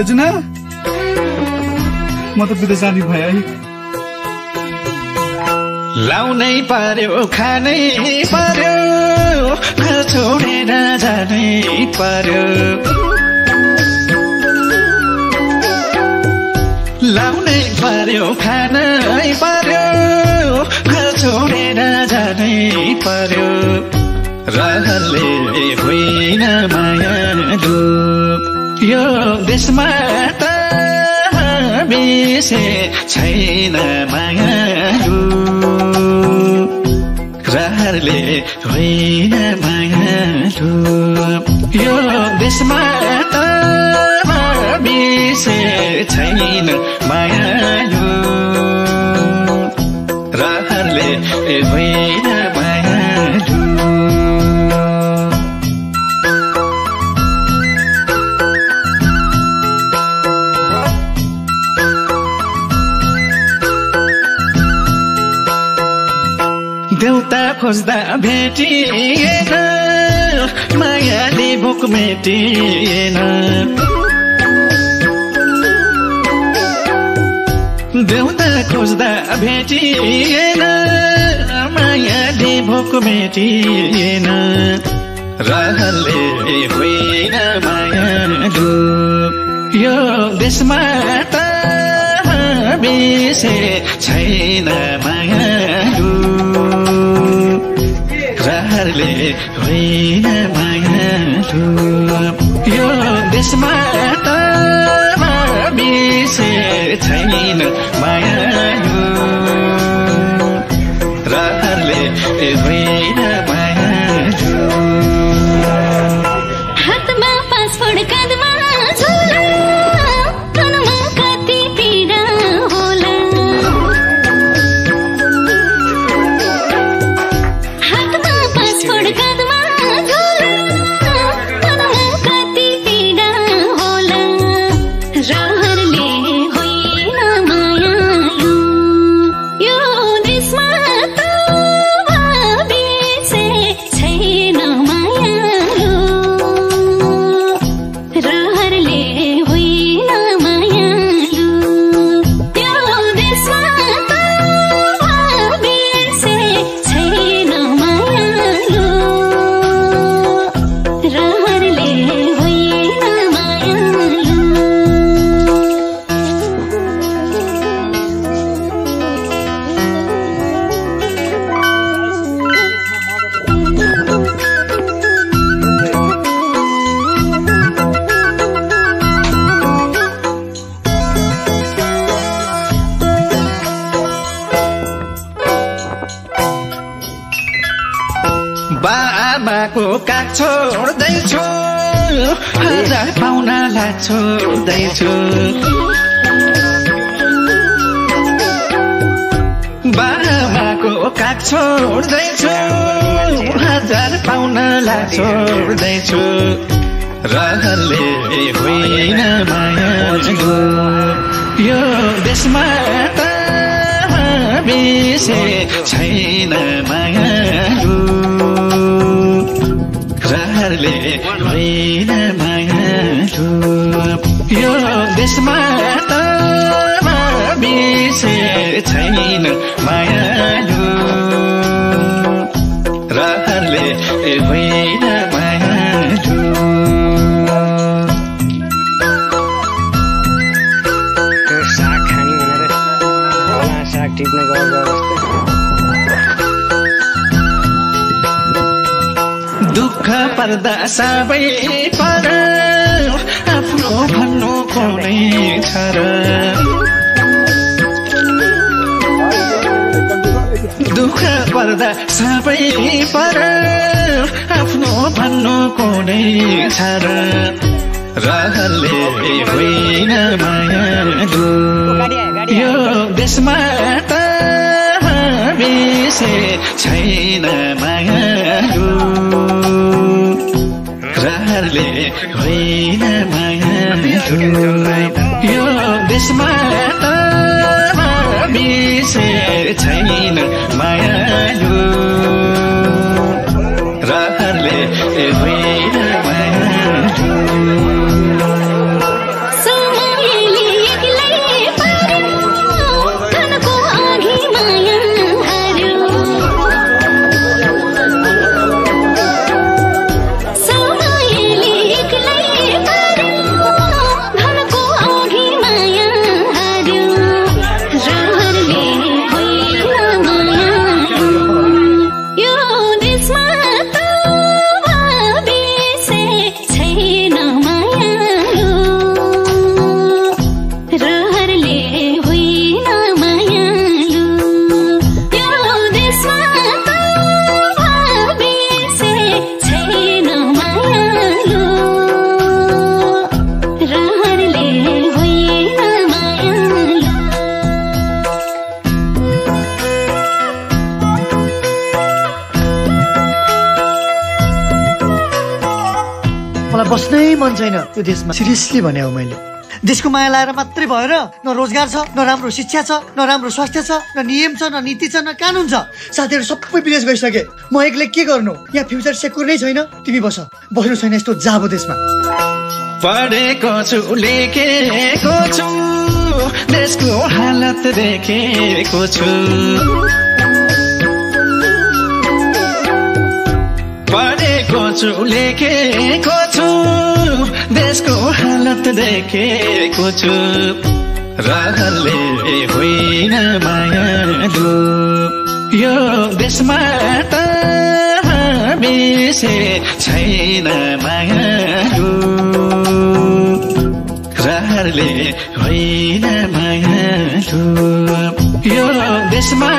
एजुना म त विदेश जाने भए है लाउनै पर्यो खानै पर्यो घर छोडेर जानै पर्यो लाउनै पर्यो खानै पर्यो घर छोडेर जानै पर्यो रहरले होइन मायालु यो देशमा त बेसे छैन मायालु रहरले होइन मायालु यो देशमा त बेसे छैन मायालु रहरले होइन मायालु देउता खोज्दा भेटिएन मायाले भोक मेटिएन देउता खोज्दा भेटिएन मायाले भोक मेटिएन रहरले होइन मायालु यो देशमा त बेसे छैन मायालु रहरले होइन मायालु यो देशमा त बेसे छैन मायालु रहरले होइन मायालु हातमा पासपोर्ट काँधमा झोला मनमा कति पीडा होला हातमा पासपोर्ट काँधमा झोला मनमा कति पीडा होला रहरले होइन मायालु यो देशमा त बेसे छैन मायालु रहरले होइन मायालु यो देशमा त बेसे छैन मायालु रहरले होइन मायालु बाबाको काग छोड्दैछु हजार पाउनालाई छोड्दैछु बाबाको काग छोड्दैछु हजार पाउनालाई छोड्दैछु रहरले होइन मायालु यो देशमा त बेसे छैन मायालु रहरले होइन मायालु यो देशमा त बेसे छैन मायालु रहरले होइन मायालु साग खाने भनेर टिप्ने दुःख पर्दा सबै पर आफ्नो भन्नु कुनै छ र दुःख पर्दा सबै पर आफ्नो भन्नु कुनै छ र रहरले होइन मायालु यो देशमा त बिसे छैन मायालु रहरले होइन मायालु यो देशमा त बिसे छैन मायालु रहरले होइन मायालु बस्नै मन छैन यो देशमा सिरियसली भने हो मैले देशको माया लाएर मात्रै भएर न रोजगार छ न राम्रो शिक्षा छ न राम्रो स्वास्थ्य छ न नियम छ न नीति छ न कानुन छ साथीहरु सबै विदेश गइसके म एक्लै के गर्नु यहाँ फ्युचर सेक्युर नै छैन तिमी बस्नु छैन यस्तो जाबो देशमा पढेको छु लेखेको छु देशको हालत देखेको छु पढेको छु लेखेको छु देशको हालत देखेको छु रहरले होइन मायालु यो देशमा त बिसे छैन मायालु रहरले होइन मायालु यो देशमा